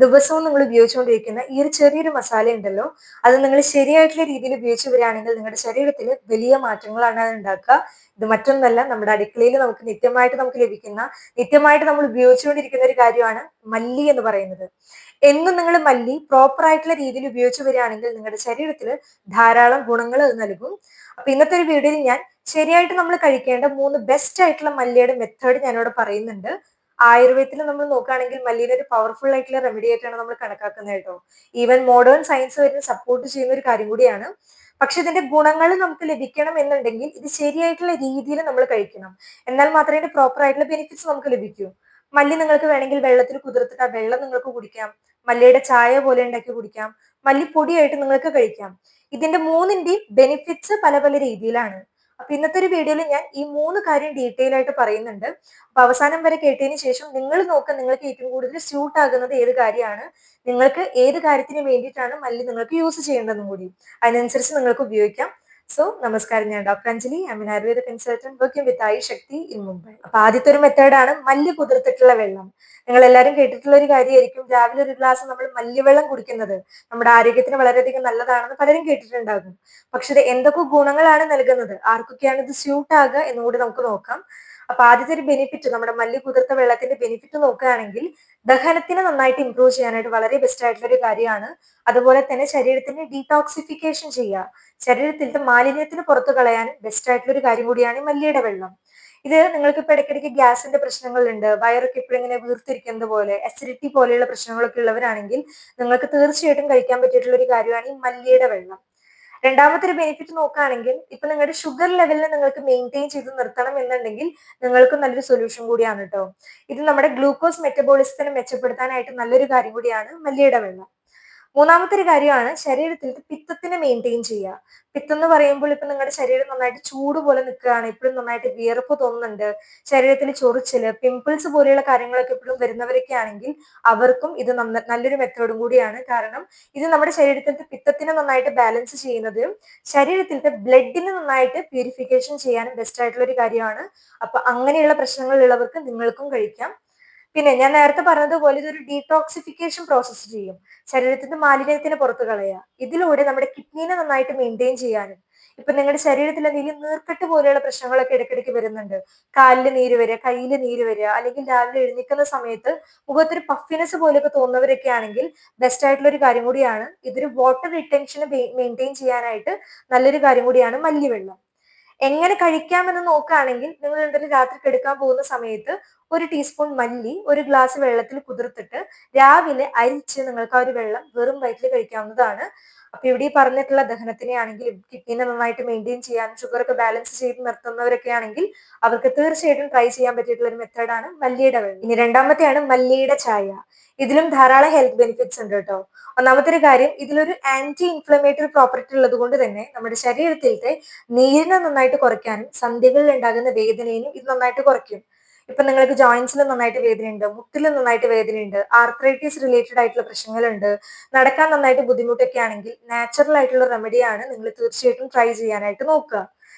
ദിവസവും നിങ്ങൾ ഉപയോഗിച്ചുകൊണ്ടിരിക്കുന്ന ഈ ഒരു ചെറിയൊരു മസാല ഉണ്ടല്ലോ, അത് നിങ്ങൾ ശരിയായിട്ടുള്ള രീതിയിൽ ഉപയോഗിച്ച് വരികയാണെങ്കിൽ നിങ്ങളുടെ ശരീരത്തിൽ വലിയ മാറ്റങ്ങളാണ് അത് ഉണ്ടാക്കുക. ഇത് മറ്റൊന്നല്ല, നമ്മുടെ അടുക്കളയിൽ നമുക്ക് നിത്യമായിട്ട് ലഭിക്കുന്ന, നിത്യമായിട്ട് നമ്മൾ ഉപയോഗിച്ചുകൊണ്ടിരിക്കുന്ന ഒരു കാര്യമാണ് മല്ലി എന്ന് പറയുന്നത്. എന്നും നിങ്ങൾ മല്ലി പ്രോപ്പർ ആയിട്ടുള്ള രീതിയിൽ ഉപയോഗിച്ച് വരികയാണെങ്കിൽ നിങ്ങളുടെ ശരീരത്തിൽ ധാരാളം ഗുണങ്ങൾ അത് നൽകും. അപ്പൊ ഇന്നത്തെ ഒരു വീഡിയോയിൽ ഞാൻ ശരിയായിട്ട് നമ്മൾ കഴിക്കേണ്ട 3 ബെസ്റ്റ് ആയിട്ടുള്ള മല്ലിയുടെ മെത്തേഡ് ഞാനിവിടെ പറയുന്നുണ്ട്. ആയുർവേദത്തിൽ നമ്മൾ നോക്കുകയാണെങ്കിൽ മല്ലീനെ ഒരു പവർഫുൾ ആയിട്ടുള്ള റെമഡി ആയിട്ടാണ് നമ്മൾ കണക്കാക്കുന്നത് കേട്ടോ. ഈവൻ മോഡേൺ സയൻസ് വരെ സപ്പോർട്ട് ചെയ്യുന്ന ഒരു കാര്യം കൂടിയാണ്. പക്ഷെ ഇതിന്റെ ഗുണങ്ങൾ നമുക്ക് ലഭിക്കണം എന്നുണ്ടെങ്കിൽ ഇത് ശരിയായിട്ടുള്ള രീതിയിൽ നമ്മൾ കഴിക്കണം. എന്നാൽ മാത്രമേ ഇതിന്റെ പ്രോപ്പർ ആയിട്ടുള്ള ബെനിഫിറ്റ്സ് നമുക്ക് ലഭിക്കൂ. മല്ലി നിങ്ങൾക്ക് വേണമെങ്കിൽ വെള്ളത്തിൽ കുതിർത്തിട്ട് ആ വെള്ളം നിങ്ങൾക്ക് കുടിക്കാം. മല്ലിയുടെ ചായ പോലെ ഉണ്ടാക്കി കുടിക്കാം. മല്ലിപ്പൊടിയായിട്ട് നിങ്ങൾക്ക് കഴിക്കാം. ഇതിന്റെ മൂന്നിന്റെയും ബെനിഫിറ്റ്സ് പല പല രീതിയിലാണ്. അപ്പൊ ഇന്നത്തെ ഒരു വീഡിയോയിൽ ഞാൻ ഈ 3 കാര്യം ഡീറ്റെയിൽ ആയിട്ട് പറയുന്നുണ്ട്. അപ്പൊ അവസാനം വരെ കേട്ടതിന് ശേഷം നിങ്ങൾ നോക്കുക നിങ്ങൾക്ക് ഏറ്റവും കൂടുതൽ സ്യൂട്ട് ആകുന്നത് ഏത് കാര്യമാണ്, നിങ്ങൾക്ക് ഏത് കാര്യത്തിന് വേണ്ടിയിട്ടാണ് മല്ലി നിങ്ങൾക്ക് യൂസ് ചെയ്യേണ്ടതെന്നും കൂടി അതിനനുസരിച്ച് നിങ്ങൾക്ക് ഉപയോഗിക്കാം. സോ നമസ്കാരം, ഞാൻ doctor Anjali, I M Ayurveda consultant working with Ayush Shakti in Mumbai. അപ്പൊ ആദ്യത്തെ ഒരു മെത്തേഡാണ് മല്ലി കുതിർത്തിട്ടുള്ള വെള്ളം. നിങ്ങൾ എല്ലാവരും കേട്ടിട്ടുള്ള ഒരു കാര്യമായിരിക്കും, രാവിലെ ഒരു ഗ്ലാസ് നമ്മൾ മല്ലിവെള്ളം കുടിക്കുന്നത് നമ്മുടെ ആരോഗ്യത്തിന് വളരെയധികം നല്ലതാണെന്ന് പലരും കേട്ടിട്ടുണ്ടാകും. പക്ഷെ ഇത് എന്തൊക്കെ ഗുണങ്ങളാണ് നൽകുന്നത്, ആർക്കൊക്കെയാണ് ഇത് സ്യൂട്ട് ആകുക എന്നുകൂടി നമുക്ക് നോക്കാം. അപ്പൊ ആദ്യത്തെ ഒരു ബെനിഫിറ്റ്, നമ്മുടെ മല്ലി കുതിർത്ത വെള്ളത്തിന്റെ ബെനിഫിറ്റ് നോക്കുകയാണെങ്കിൽ ദഹനത്തിന് നന്നായിട്ട് ഇംപ്രൂവ് ചെയ്യാനായിട്ട് വളരെ ബെസ്റ്റ് ആയിട്ടുള്ള ഒരു കാര്യമാണ്. അതുപോലെ തന്നെ ശരീരത്തിന് ഡീടോക്സിഫിക്കേഷൻ ചെയ്യുക, ശരീരത്തിലത്തെ മാലിന്യത്തിന് പുറത്തു കളയാനും ബെസ്റ്റ് ആയിട്ടുള്ള ഒരു കാര്യം കൂടിയാണ് ഈ മല്ലിയുടെ വെള്ളം. ഇത് നിങ്ങൾക്ക് ഇപ്പൊ ഇടയ്ക്കിടയ്ക്ക് ഗ്യാസിന്റെ പ്രശ്നങ്ങളുണ്ട്, വയറൊക്കെ ഇപ്പോഴും ഇങ്ങനെ വീർത്തിരിക്കുന്നത് പോലെ, അസിഡിറ്റി പോലെയുള്ള പ്രശ്നങ്ങളൊക്കെ ഉള്ളവരാണെങ്കിൽ നിങ്ങൾക്ക് തീർച്ചയായിട്ടും കഴിക്കാൻ പറ്റിയിട്ടുള്ള ഒരു കാര്യമാണ് ഈ മല്ലിയുടെ വെള്ളം. രണ്ടാമത്തെ ഒരു ബെനിഫിറ്റ് നോക്കുകയാണെങ്കിൽ ഇപ്പൊ നിങ്ങളുടെ ഷുഗർ ലെവലിനെ നിങ്ങൾക്ക് മെയിൻറ്റെയിൻ ചെയ്ത് നിർത്തണം എന്നുണ്ടെങ്കിൽ നിങ്ങൾക്ക് നല്ലൊരു സൊല്യൂഷൻ കൂടിയാണ് കേട്ടോ. ഇത് നമ്മുടെ ഗ്ലൂക്കോസ് മെറ്റബോളിസത്തിനെ മെച്ചപ്പെടുത്താനായിട്ട് നല്ലൊരു കാര്യം കൂടിയാണ് മല്ലിയുടെ വെള്ളം. മൂന്നാമത്തെ ഒരു കാര്യമാണ് ശരീരത്തിൽ പിത്തത്തിനെ മെയിൻറ്റെയിൻ ചെയ്യുക. പിത്തം എന്ന് പറയുമ്പോൾ ഇപ്പൊ നിങ്ങളുടെ ശരീരം നന്നായിട്ട് ചൂട് പോലെ നിൽക്കുകയാണ്, എപ്പോഴും നന്നായിട്ട് വിയർപ്പ് തോന്നുന്നുണ്ട്, ശരീരത്തിൽ ചൊറിച്ചില്, പിമ്പിൾസ് പോലെയുള്ള കാര്യങ്ങളൊക്കെ എപ്പോഴും വരുന്നവരൊക്കെ ആണെങ്കിൽ അവർക്കും ഇത് നല്ലൊരു മെത്തേഡും കൂടിയാണ്. കാരണം ഇത് നമ്മുടെ ശരീരത്തിലത്തെ പിത്തത്തിനെ നന്നായിട്ട് ബാലൻസ് ചെയ്യുന്നതും ശരീരത്തിലത്തെ ബ്ലഡിനെ നന്നായിട്ട് പ്യൂരിഫിക്കേഷൻ ചെയ്യാനും ബെസ്റ്റ് ആയിട്ടുള്ള ഒരു കാര്യമാണ്. അപ്പൊ അങ്ങനെയുള്ള പ്രശ്നങ്ങൾ ഉള്ളവർക്ക് നിങ്ങൾക്കും കഴിക്കാം. പിന്നെ ഞാൻ നേരത്തെ പറഞ്ഞതുപോലെ ഇതൊരു ഡീടോക്സിഫിക്കേഷൻ പ്രോസസ്സ് ചെയ്യും, ശരീരത്തിന്റെ മാലിന്യത്തിന് പുറത്തു കളയുക. ഇതിലൂടെ നമ്മുടെ കിഡ്നീനെ നന്നായിട്ട് മെയിൻറ്റെയിൻ ചെയ്യാനും, ഇപ്പൊ നിങ്ങളുടെ ശരീരത്തിൽ എന്തെങ്കിലും നീർക്കെട്ട് പോലെയുള്ള പ്രശ്നങ്ങളൊക്കെ ഇടയ്ക്കിടയ്ക്ക് വരുന്നുണ്ട്, കാലില് നീര് വരിക, കയ്യില് നീര് വരിക, അല്ലെങ്കിൽ രാവിലെ എഴുന്നേൽക്കുന്ന സമയത്ത് മുഖത്തൊരു പഫിനെസ് പോലെയൊക്കെ തോന്നുന്നവരൊക്കെ ആണെങ്കിൽ ബെസ്റ്റ് ആയിട്ടുള്ള ഒരു കാര്യം കൂടിയാണ്. ഇതൊരു വാട്ടർ റിട്ടൻഷന് മെയിൻറ്റെയിൻ ചെയ്യാനായിട്ട് നല്ലൊരു കാര്യം കൂടിയാണ് മല്ലിവെള്ളം. എങ്ങനെ കഴിക്കാമെന്ന് നോക്കുകയാണെങ്കിൽ നിങ്ങൾ എന്തെങ്കിലും രാത്രി കിടക്കാൻ പോകുന്ന സമയത്ത് 1 ടീസ്പൂൺ മല്ലി 1 ഗ്ലാസ് വെള്ളത്തിൽ കുതിർത്തിട്ട് രാവിലെ അരിച്ച് നിങ്ങൾക്ക് ആ ഒരു വെള്ളം വെറും വയറ്റിൽ കഴിക്കാവുന്നതാണ്. അപ്പൊ ഇവിടെ ഈ പറഞ്ഞിട്ടുള്ള ദഹനത്തിനെ ആണെങ്കിലും കിഡ്നിനെ നന്നായിട്ട് മെയിൻറ്റെയിൻ ചെയ്യാൻ, ഷുഗർ ഒക്കെ ബാലൻസ് ചെയ്ത് നിർത്തുന്നവരൊക്കെ ആണെങ്കിൽ അവർക്ക് തീർച്ചയായിട്ടും ട്രൈ ചെയ്യാൻ പറ്റിയിട്ടുള്ള ഒരു മെത്തേഡാണ് മല്ലിയുടെ വെള്ളം. ഇനി രണ്ടാമത്തെയാണ് മല്ലിയുടെ ചായ. ഇതിലും ധാരാളം ഹെൽത്ത് ബെനിഫിറ്റ്സ് ഉണ്ട് കേട്ടോ. ഒന്നാമത്തെ ഒരു കാര്യം, ഇതിലൊരു ആന്റി ഇൻഫ്ലമേറ്ററി പ്രോപ്പർട്ടി ഉള്ളത് കൊണ്ട് തന്നെ നമ്മുടെ ശരീരത്തിലത്തെ നീരിനെ നന്നായിട്ട് കുറയ്ക്കാനും സന്ധികളിൽ ഉണ്ടാകുന്ന വേദനയും ഇത് നന്നായിട്ട് കുറയ്ക്കും. ഇപ്പൊ നിങ്ങൾക്ക് ജോയിന്റ്സിൽ നന്നായിട്ട് വേദനയുണ്ട്, മുട്ടിൽ നന്നായിട്ട് വേദനയുണ്ട്, ആർത്രൈറ്റിസ് റിലേറ്റഡ് ആയിട്ടുള്ള പ്രശ്നങ്ങളുണ്ട്, നടക്കാൻ നന്നായിട്ട് ബുദ്ധിമുട്ടൊക്കെ ആണെങ്കിൽ നാച്ചുറൽ ആയിട്ടുള്ള റെമഡിയാണ്, നിങ്ങൾ തീർച്ചയായിട്ടും ട്രൈ ചെയ്യാനായിട്ട് നോക്കുക.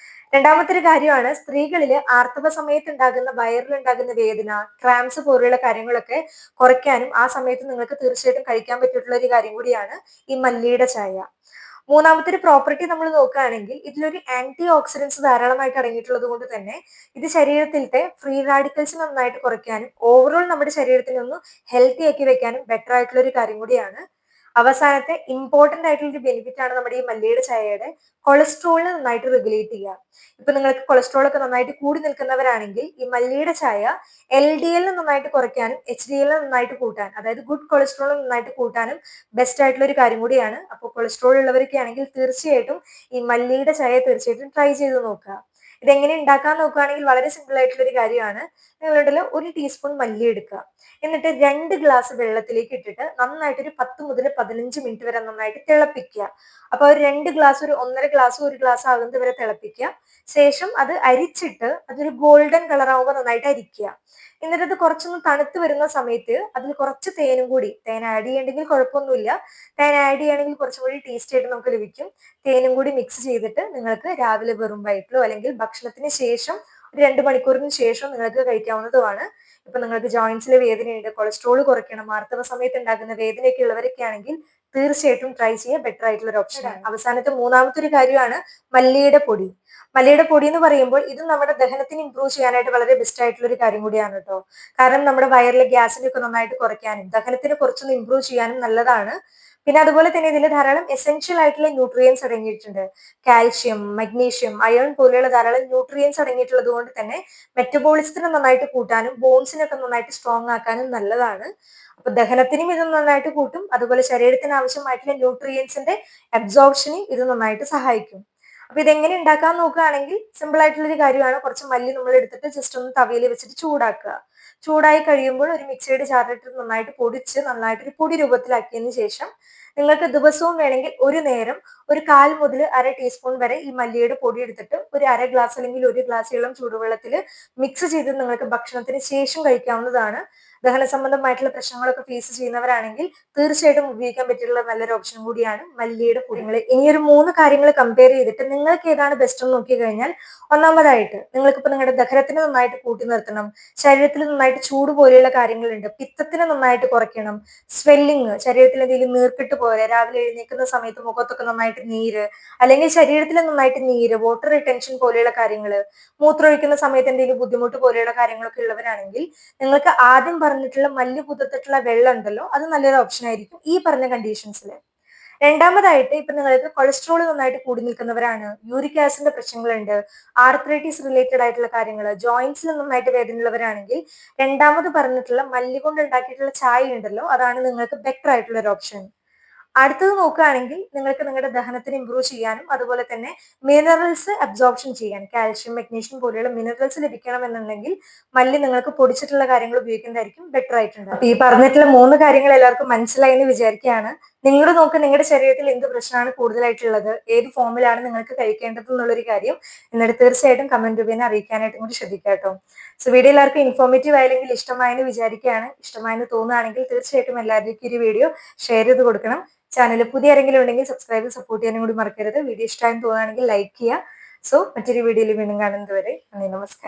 രണ്ടാമത്തെ ഒരു കാര്യമാണ് സ്ത്രീകളില് ആർത്തവ സമയത്ത് ഉണ്ടാകുന്ന വയറിലുണ്ടാകുന്ന വേദന, ക്രാംസ് പോലെയുള്ള കാര്യങ്ങളൊക്കെ കുറയ്ക്കാനും ആ സമയത്ത് നിങ്ങൾക്ക് തീർച്ചയായിട്ടും കഴിക്കാൻ പറ്റിയിട്ടുള്ള ഒരു കാര്യം കൂടിയാണ് ഈ മല്ലിയുടെ ചായ. മൂന്നാമത്തെ ഒരു പ്രോപ്പർട്ടി നമ്മൾ നോക്കുകയാണെങ്കിൽ ഇതിലൊരു ആന്റി ഓക്സിഡൻസ് ധാരാളമായിട്ട് അടങ്ങിയിട്ടുള്ളത് കൊണ്ട് തന്നെ ഇത് ശരീരത്തിലത്തെ ഫ്രീ റാഡിക്കൽസ് നന്നായിട്ട് കുറയ്ക്കാനും ഓവറോൾ നമ്മുടെ ശരീരത്തിനെ ഒന്ന് ഹെൽത്തി ആക്കി വെക്കാനും ബെറ്റർ ആയിട്ടുള്ള ഒരു കാര്യം കൂടിയാണ്. അവസാനത്തെ ഇമ്പോർട്ടന്റ് ആയിട്ടുള്ള ഒരു ബെനിഫിറ്റ് ആണ് നമ്മുടെ ഈ മല്ലിയുടെ ചായയുടെ കൊളസ്ട്രോളിനെ നന്നായിട്ട് റെഗുലേറ്റ് ചെയ്യുക. ഇപ്പൊ നിങ്ങൾക്ക് കൊളസ്ട്രോൾ ഒക്കെ നന്നായിട്ട് കൂടി നിൽക്കുന്നവരാണെങ്കിൽ ഈ മല്ലിയുടെ ചായ LDL നന്നായിട്ട് കുറയ്ക്കാനും HDL നന്നായിട്ട് കൂട്ടാൻ, അതായത് ഗുഡ് കൊളസ്ട്രോൾ നന്നായിട്ട് കൂട്ടാനും ബെസ്റ്റ് ആയിട്ടുള്ള ഒരു കാര്യം കൂടിയാണ്. അപ്പോൾ കൊളസ്ട്രോൾ ഉള്ളവരൊക്കെ ആണെങ്കിൽ തീർച്ചയായിട്ടും ഈ മല്ലിയുടെ ചായ തീർച്ചയായിട്ടും ട്രൈ ചെയ്ത് നോക്കുക. ഇതെങ്ങനെ ഉണ്ടാക്കാൻ നോക്കുകയാണെങ്കിൽ വളരെ സിമ്പിൾ ആയിട്ടുള്ള ഒരു കാര്യമാണ്. നിങ്ങളുടെ 1 ടീസ്പൂൺ മല്ലി എടുക്കുക, എന്നിട്ട് 2 ഗ്ലാസ് വെള്ളത്തിലേക്ക് ഇട്ടിട്ട് നന്നായിട്ട് ഒരു 10 മുതൽ 15 മിനിറ്റ് വരെ നന്നായിട്ട് തിളപ്പിക്കുക. അപ്പൊ ഒരു 2 ഗ്ലാസ്, ഒരു 1.5 ഗ്ലാസ്, 1 ഗ്ലാസ് ആകുന്നത് വരെ തിളപ്പിക്കുക. ശേഷം അത് അരിച്ചിട്ട് അതൊരു ഗോൾഡൻ കളർ ആവുമ്പോൾ നന്നായിട്ട് അരിക്കുക. എന്നിട്ട് അത് കുറച്ചൊന്ന് തണുത്ത് വരുന്ന സമയത്ത് അതിൽ കുറച്ച് തേനും കൂടി, തേൻ ആഡ് ചെയ്യണമെങ്കിൽ കുഴപ്പമൊന്നുമില്ല, തേൻ ആഡ് ചെയ്യുകയാണെങ്കിൽ കുറച്ചും കൂടി ടേസ്റ്റ് ആയിട്ട് നമുക്ക് ലഭിക്കും. തേനും കൂടി മിക്സ് ചെയ്തിട്ട് നിങ്ങൾക്ക് രാവിലെ വെറും വയറ്റിലോ അല്ലെങ്കിൽ ഭക്ഷണത്തിന് ശേഷം ഒരു 2 മണിക്കൂറിന് ശേഷം നിങ്ങൾക്ക് കഴിക്കാവുന്നതുമാണ്. ഇപ്പൊ നിങ്ങൾക്ക് ജോയിന്റ്സിലെ വേദനയുണ്ട്, കൊളസ്ട്രോൾ കുറയ്ക്കണം, ആർത്തവ സമയത്ത് ഉണ്ടാകുന്ന വേദനയൊക്കെ ഉള്ളവരൊക്കെ ആണെങ്കിൽ തീർച്ചയായിട്ടും ട്രൈ ചെയ്യുക. ബെറ്റർ ആയിട്ടുള്ള ഒരു ഓപ്ഷനാണ്. അവസാനത്തെ മൂന്നാമത്തെ ഒരു കാര്യമാണ് മല്ലിയുടെ പൊടി. മല്ലിയുടെ പൊടി എന്ന് പറയുമ്പോൾ ഇത് നമ്മുടെ ദഹനത്തിന് ഇംപ്രൂവ് ചെയ്യാനായിട്ട് വളരെ ബെസ്റ്റ് ആയിട്ടുള്ള ഒരു കാര്യം കൂടിയാണ് കേട്ടോ. കാരണം നമ്മുടെ വയറിലെ ഗ്യാസിനൊക്കെ നന്നായിട്ട് കുറയ്ക്കാനും ദഹനത്തിന് കുറച്ചൊന്ന് ഇംപ്രൂവ് ചെയ്യാനും നല്ലതാണ്. പിന്നെ അതുപോലെ തന്നെ ഇതിൽ ധാരാളം എസെൻഷ്യൽ ആയിട്ടുള്ള ന്യൂട്രിയൻസ് അടങ്ങിയിട്ടുണ്ട്. കാൽഷ്യം, മഗ്നീഷ്യം, അയൺ പോലെയുള്ള ധാരാളം ന്യൂട്രിയൻസ് അടങ്ങിയിട്ടുള്ളത് കൊണ്ട് തന്നെ മെറ്റബോളിസത്തിനെ നന്നായിട്ട് കൂട്ടാനും ബോൺസിനൊക്കെ നന്നായിട്ട് സ്ട്രോങ് ആക്കാനും നല്ലതാണ്. അപ്പൊ ദഹനത്തിനും ഇത് നന്നായിട്ട് കൂട്ടും, അതുപോലെ ശരീരത്തിന് ആവശ്യമായിട്ടുള്ള ന്യൂട്രിയൻസിന്റെ അബ്സോർപ്ഷനും ഇത് നന്നായിട്ട് സഹായിക്കും. അപ്പൊ ഇതെങ്ങനെ ഉണ്ടാക്കാൻ നോക്കുകയാണെങ്കിൽ സിമ്പിൾ ആയിട്ടുള്ള ഒരു കാര്യമാണ്. കുറച്ച് മല്ലി നമ്മൾ എടുത്തിട്ട് ജസ്റ്റ് ഒന്ന് തവയിൽ വെച്ചിട്ട് ചൂടാക്കുക. ചൂടായി കഴിയുമ്പോൾ ഒരു മിക്സിയുടെ ജാറിലിട്ട് നന്നായിട്ട് പൊടിച്ച് നന്നായിട്ട് ഒരു പൊടി രൂപത്തിലാക്കിയതിന് ശേഷം നിങ്ങൾക്ക് ദിവസവും വേണമെങ്കിൽ ഒരു നേരം ഒരു 1/4 മുതൽ അര ടീസ്പൂൺ വരെ ഈ മല്ലിയുടെ പൊടി എടുത്തിട്ട് ഒരു അര ഗ്ലാസ് അല്ലെങ്കിൽ ഒരു ഗ്ലാസ് ഇളം ചൂടുവെള്ളത്തിൽ മിക്സ് ചെയ്ത് നിങ്ങൾക്ക് ഭക്ഷണത്തിന് ശേഷം കഴിക്കാവുന്നതാണ്. ദഹന സംബന്ധമായിട്ടുള്ള പ്രശ്നങ്ങളൊക്കെ ഫേസ് ചെയ്യുന്നവരാണെങ്കിൽ തീർച്ചയായിട്ടും ഉപയോഗിക്കാൻ പറ്റിയിട്ടുള്ള നല്ലൊരു ഓപ്ഷൻ കൂടിയാണ് മല്ലിയുടെ പൊടികൾ. ഇനി ഒരു 3 കാര്യങ്ങൾ കമ്പയർ ചെയ്തിട്ട് നിങ്ങൾക്ക് ഏതാണ് ബെസ്റ്റ് എന്ന് നോക്കി കഴിഞ്ഞാൽ, ഒന്നാമതായിട്ട് നിങ്ങൾക്കിപ്പോ നിങ്ങളുടെ ദഹനത്തിന് നന്നായിട്ട് കൂട്ടി നിർത്തണം, ശരീരത്തിൽ നന്നായിട്ട് ചൂട് പോലെയുള്ള കാര്യങ്ങളുണ്ട്, പിത്തത്തിന് നന്നായിട്ട് കുറയ്ക്കണം, സ്വെല്ലിങ്, ശരീരത്തിൽ എന്തെങ്കിലും നീർക്കെട്ട് പോലെ, രാവിലെ എഴുന്നേൽക്കുന്ന സമയത്ത് മുഖത്തൊക്കെ നന്നായിട്ട് നീര്, അല്ലെങ്കിൽ ശരീരത്തിൽ നന്നായിട്ട് നീര്, വാട്ടർ റിട്ടൻഷൻ പോലെയുള്ള കാര്യങ്ങൾ, മൂത്രമൊഴിക്കുന്ന സമയത്ത് എന്തെങ്കിലും ബുദ്ധിമുട്ട് പോലെയുള്ള കാര്യങ്ങളൊക്കെ ഉള്ളവരാണെങ്കിൽ നിങ്ങൾക്ക് ആദ്യം പറഞ്ഞിട്ടുള്ള മല്ലി കുതിർത്തിട്ടുള്ള വെള്ളം ഉണ്ടല്ലോ, അത് നല്ലൊരു ഓപ്ഷൻ ആയിരിക്കും ഈ പറഞ്ഞ കണ്ടീഷൻസിൽ. രണ്ടാമതായിട്ട് ഇപ്പൊ നിങ്ങൾക്ക് കൊളസ്ട്രോൾ നന്നായിട്ട് കൂടി നിൽക്കുന്നവരാണ്, യൂറിക് ആസിഡിന്റെ പ്രശ്നങ്ങളുണ്ട്, ആർത്രൈറ്റിസ് റിലേറ്റഡ് ആയിട്ടുള്ള കാര്യങ്ങൾ, ജോയിന്റ്സിൽ നന്നായിട്ട് വേദനയുള്ളവരാണെങ്കിൽ രണ്ടാമത് പറഞ്ഞിട്ടുള്ള മല്ലി കൊണ്ട് ഉണ്ടാക്കിയിട്ടുള്ള ചായ ഉണ്ടല്ലോ, അതാണ് നിങ്ങൾക്ക് ബെറ്റർ ആയിട്ടുള്ള ഒരു ഓപ്ഷൻ. അടുത്തത് നോക്കുകയാണെങ്കിൽ നിങ്ങൾക്ക് നിങ്ങളുടെ ദഹനത്തിന് ഇംപ്രൂവ് ചെയ്യാനും അതുപോലെ തന്നെ മിനറൽസ് അബ്സോർപ്ഷൻ ചെയ്യാൻ, കാൽഷ്യം, മഗ്നീഷ്യം പോലെയുള്ള മിനറൽസ് ലഭിക്കണം എന്നുണ്ടെങ്കിൽ മല്ലി നിങ്ങൾക്ക് പൊടിച്ചിട്ടുള്ള കാര്യങ്ങൾ ഉപയോഗിക്കുന്നതായിരിക്കും ബെറ്റർ ആയിട്ടുണ്ട്. അപ്പൊ ഈ പറഞ്ഞിട്ടുള്ള 3 കാര്യങ്ങൾ എല്ലാവർക്കും മനസ്സിലായി എന്ന് വിചാരിക്കുകയാണ്. നിങ്ങൾ നോക്ക് നിങ്ങളുടെ ശരീരത്തിൽ എന്ത് പ്രശ്നമാണ് കൂടുതലായിട്ടുള്ളത്, ഏത് ഫോമിലാണ് നിങ്ങൾക്ക് കഴിക്കേണ്ടത് എന്നുള്ളൊരു കാര്യം എന്നിട്ട് തീർച്ചയായിട്ടും കമന്റ് രൂപേണ അറിയിക്കാനായിട്ടും കൂടി ശ്രദ്ധിക്കുക കേട്ടോ. സോ വീഡിയോ എല്ലാവർക്കും ഇൻഫോർമേറ്റീവ് ആയില്ലെങ്കിൽ ഇഷ്ടമായെന്ന് വിചാരിക്കുകയാണ്. ഇഷ്ടമായെന്ന് തോന്നുകയാണെങ്കിൽ തീർച്ചയായിട്ടും എല്ലാവരിലേക്കും ഈ വീഡിയോ ഷെയർ ചെയ്ത് കൊടുക്കണം. ചാനൽ പുതിയ ആരെങ്കിലും ഉണ്ടെങ്കിൽ സബ്സ്ക്രൈബ് സപ്പോർട്ട് ചെയ്യാനും കൂടി മറക്കരുത്. വീഡിയോ ഇഷ്ടമായെന്ന് തോന്നുകയാണെങ്കിൽ ലൈക്ക് ചെയ്യുക. സോ മറ്റൊരു വീഡിയോയിൽ വീണ്ടും കാണുന്നത് വരെ നന്ദി, നമസ്കാരം.